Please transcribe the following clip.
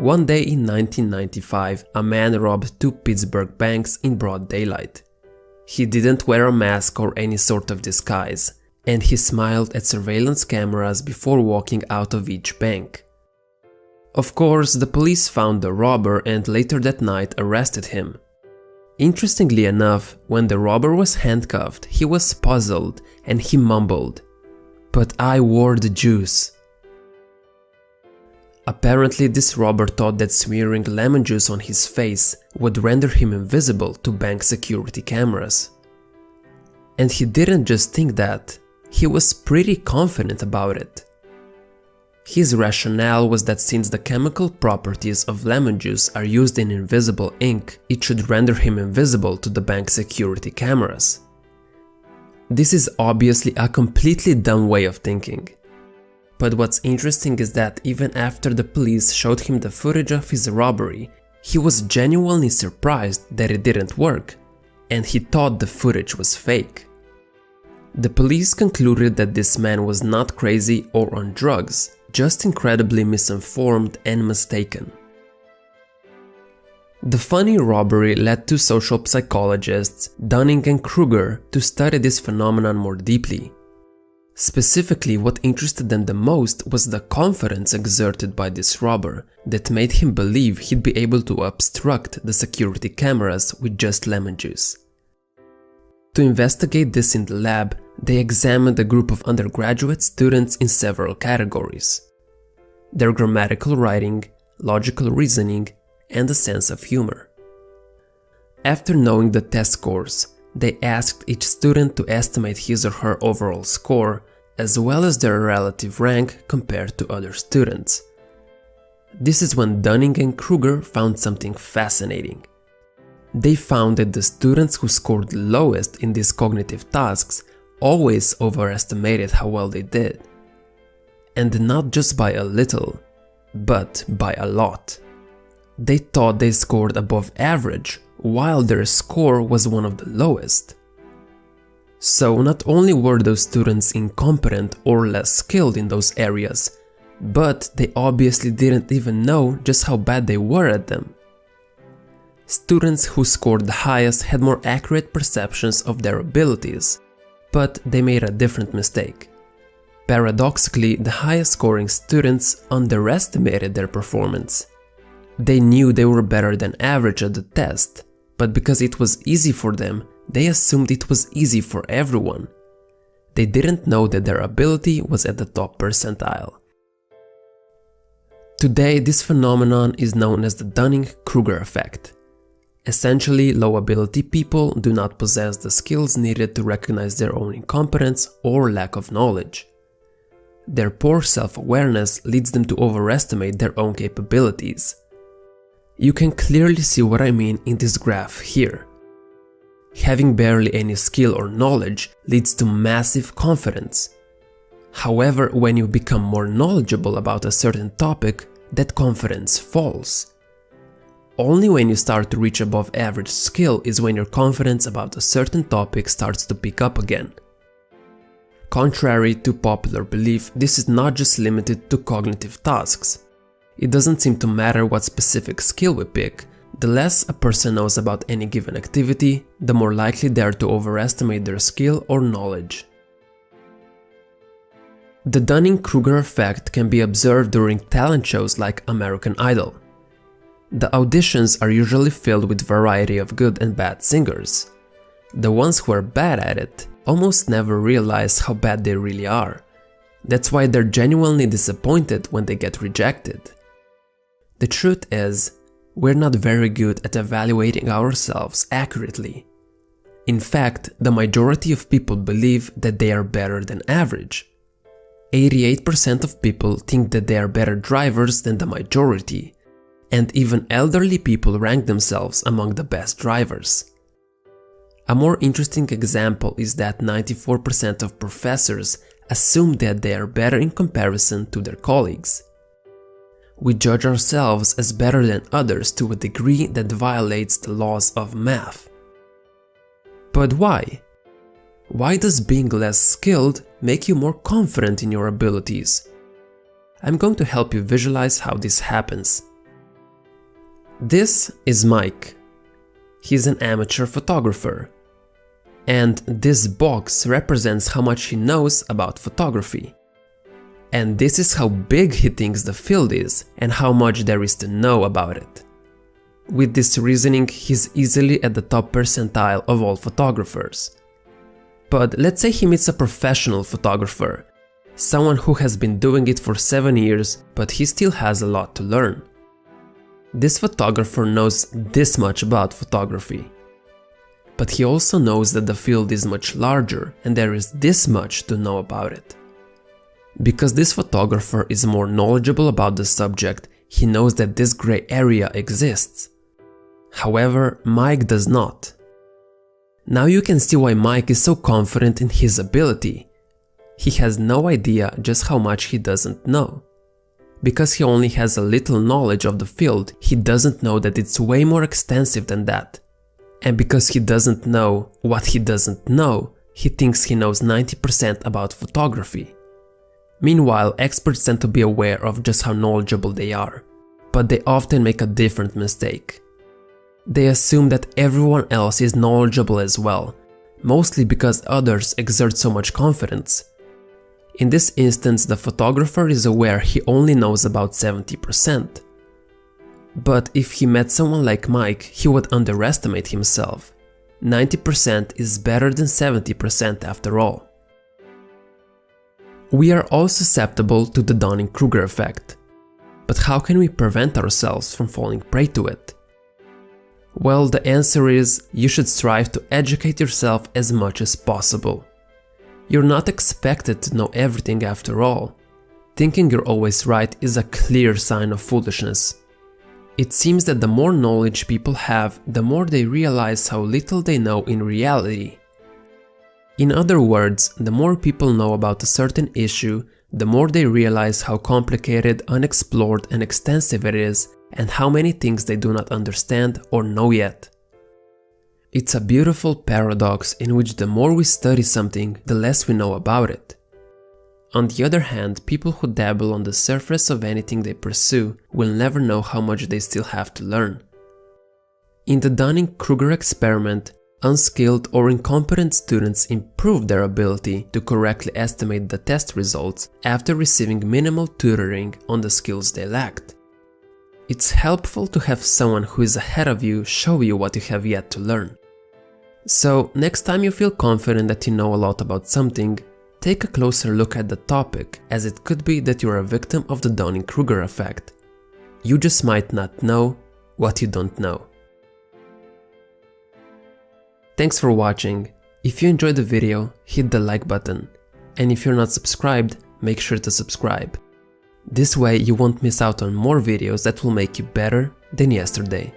One day in 1995, a man robbed two Pittsburgh banks in broad daylight. He didn't wear a mask or any sort of disguise, and he smiled at surveillance cameras before walking out of each bank. Of course, the police found the robber and later that night arrested him. Interestingly enough, when the robber was handcuffed, he was puzzled and he mumbled, "But I wore the juice." Apparently, this robber thought that smearing lemon juice on his face would render him invisible to bank security cameras. And he didn't just think that, he was pretty confident about it. His rationale was that since the chemical properties of lemon juice are used in invisible ink, it should render him invisible to the bank security cameras. This is obviously a completely dumb way of thinking. But what's interesting is that even after the police showed him the footage of his robbery, he was genuinely surprised that it didn't work, and he thought the footage was fake. The police concluded that this man was not crazy or on drugs, just incredibly misinformed and mistaken. The funny robbery led two social psychologists, Dunning-Kruger, to study this phenomenon more deeply. Specifically, what interested them the most was the confidence exerted by this robber that made him believe he'd be able to obstruct the security cameras with just lemon juice. To investigate this in the lab, they examined a group of undergraduate students in several categories: their grammatical writing, logical reasoning, and a sense of humor. After knowing the test scores, they asked each student to estimate his or her overall score, as well as their relative rank compared to other students. This is when Dunning-Kruger found something fascinating. They found that the students who scored lowest in these cognitive tasks always overestimated how well they did. And not just by a little, but by a lot. They thought they scored above average, while their score was one of the lowest. So not only were those students incompetent or less skilled in those areas, but they obviously didn't even know just how bad they were at them. Students who scored the highest had more accurate perceptions of their abilities, but they made a different mistake. Paradoxically, the highest scoring students underestimated their performance. They knew they were better than average at the test, but because it was easy for them, they assumed it was easy for everyone. They didn't know that their ability was at the top percentile. Today, this phenomenon is known as the Dunning-Kruger Effect. Essentially, low ability people do not possess the skills needed to recognize their own incompetence or lack of knowledge. Their poor self-awareness leads them to overestimate their own capabilities. You can clearly see what I mean in this graph here. Having barely any skill or knowledge leads to massive confidence. However, when you become more knowledgeable about a certain topic, that confidence falls. Only when you start to reach above average skill is when your confidence about a certain topic starts to pick up again. Contrary to popular belief, this is not just limited to cognitive tasks. It doesn't seem to matter what specific skill we pick. The less a person knows about any given activity, the more likely they are to overestimate their skill or knowledge. The Dunning-Kruger effect can be observed during talent shows like American Idol. The auditions are usually filled with a variety of good and bad singers. The ones who are bad at it almost never realize how bad they really are. That's why they're genuinely disappointed when they get rejected. The truth is, we're not very good at evaluating ourselves accurately. In fact, the majority of people believe that they are better than average. 88% of people think that they are better drivers than the majority, and even elderly people rank themselves among the best drivers. A more interesting example is that 94% of professors assume that they are better in comparison to their colleagues. We judge ourselves as better than others to a degree that violates the laws of math. But why? Why does being less skilled make you more confident in your abilities? I'm going to help you visualize how this happens. This is Mike. He's an amateur photographer. And this box represents how much he knows about photography. And this is how big he thinks the field is and how much there is to know about it. With this reasoning, he's easily at the top percentile of all photographers. But let's say he meets a professional photographer, someone who has been doing it for 7 years, but he still has a lot to learn. This photographer knows this much about photography. But he also knows that the field is much larger and there is this much to know about it. Because this photographer is more knowledgeable about the subject, he knows that this gray area exists. However, Mike does not. Now you can see why Mike is so confident in his ability. He has no idea just how much he doesn't know. Because he only has a little knowledge of the field, he doesn't know that it's way more extensive than that. And because he doesn't know what he doesn't know, he thinks he knows 90% about photography. Meanwhile, experts tend to be aware of just how knowledgeable they are, but they often make a different mistake. They assume that everyone else is knowledgeable as well, mostly because others exert so much confidence. In this instance, the photographer is aware he only knows about 70%. But if he met someone like Mike, he would underestimate himself. 90% is better than 70% after all. We are all susceptible to the Dunning-Kruger effect. But how can we prevent ourselves from falling prey to it? Well, the answer is you should strive to educate yourself as much as possible. You're not expected to know everything after all. Thinking you're always right is a clear sign of foolishness. It seems that the more knowledge people have, the more they realize how little they know in reality. In other words, the more people know about a certain issue, the more they realize how complicated, unexplored and extensive it is, and how many things they do not understand or know yet. It's a beautiful paradox in which the more we study something, the less we know about it. On the other hand, people who dabble on the surface of anything they pursue will never know how much they still have to learn. In the Dunning-Kruger experiment, unskilled or incompetent students improved their ability to correctly estimate the test results after receiving minimal tutoring on the skills they lacked. It's helpful to have someone who is ahead of you show you what you have yet to learn. So, next time you feel confident that you know a lot about something, take a closer look at the topic, as it could be that you're a victim of the Dunning-Kruger effect. You just might not know what you don't know. Thanks for watching. If you enjoyed the video, hit the like button. And if you're not subscribed, make sure to subscribe. This way you won't miss out on more videos that will make you better than yesterday.